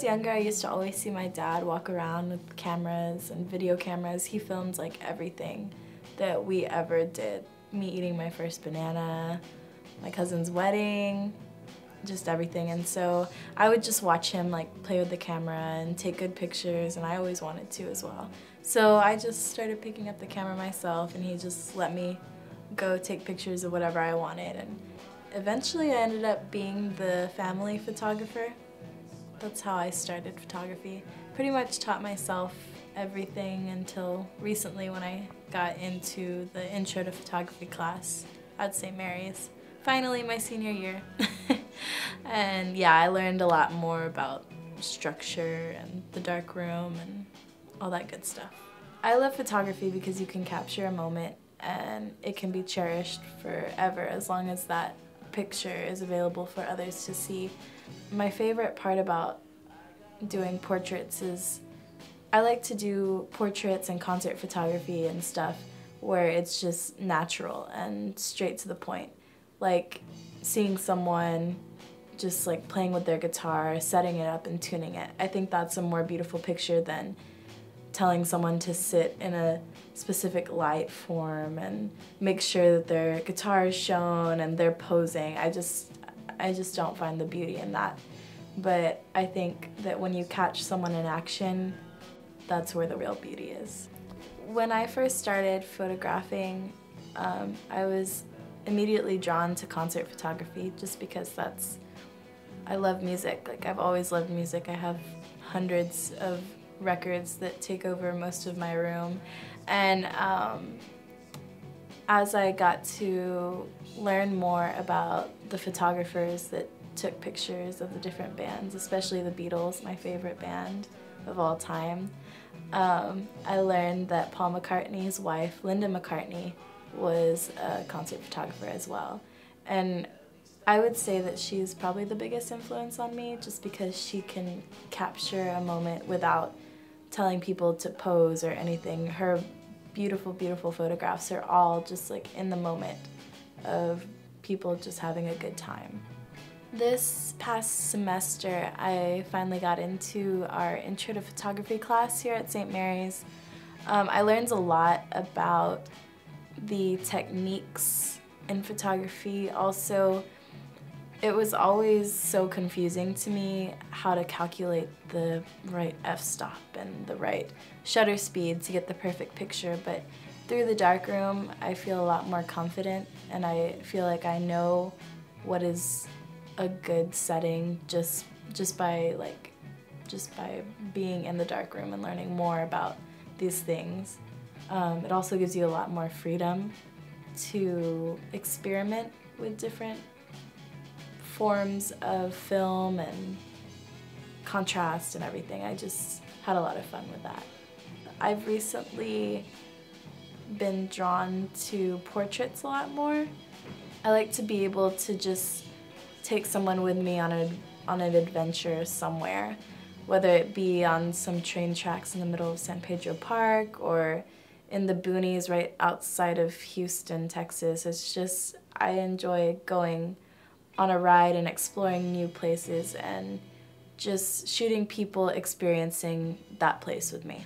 younger, I used to always see my dad walk around with cameras and video cameras. He filmed like everything that we ever did. Me eating my first banana, my cousin's wedding, just everything. And so I would just watch him like play with the camera and take good pictures, and I always wanted to as well. So I just started picking up the camera myself, and he just let me go take pictures of whatever I wanted. And eventually I ended up being the family photographer. That's how I started photography. Pretty much taught myself everything until recently when I got into the Intro to Photography class at St. Mary's. Finally, my senior year. And yeah, I learned a lot more about structure and the dark room and all that good stuff. I love photography because you can capture a moment and it can be cherished forever as long as that picture is available for others to see. My favorite part about doing portraits is I like to do portraits and concert photography and stuff where it's just natural and straight to the point. Like seeing someone just like playing with their guitar, setting it up and tuning it. I think that's a more beautiful picture than telling someone to sit in a specific light form and make sure that their guitar is shown and they're posing. I just don't find the beauty in that. But I think that when you catch someone in action, that's where the real beauty is. When I first started photographing, I was immediately drawn to concert photography just because I love music. Like, I've always loved music. I have hundreds of records that take over most of my room. And as I got to learn more about the photographers that took pictures of the different bands, especially the Beatles, my favorite band of all time, I learned that Paul McCartney's wife, Linda McCartney, was a concert photographer as well. And I would say that she's probably the biggest influence on me just because she can capture a moment without telling people to pose or anything. Her beautiful, beautiful photographs are all just like in the moment of people just having a good time. This past semester, I finally got into our Intro to Photography class here at St. Mary's. I learned a lot about the techniques in photography. Also, it was always so confusing to me how to calculate the right f-stop and the right shutter speed to get the perfect picture, but through the darkroom I feel a lot more confident, and I feel like I know what is a good setting just by being in the darkroom and learning more about these things. It also gives you a lot more freedom to experiment with different forms of film and contrast and everything. I just had a lot of fun with that. I've recently been drawn to portraits a lot more. I like to be able to just take someone with me on an adventure somewhere, whether it be on some train tracks in the middle of San Pedro Park or in the boonies right outside of Houston, Texas. It's just, I enjoy going on a ride and exploring new places and just shooting people experiencing that place with me.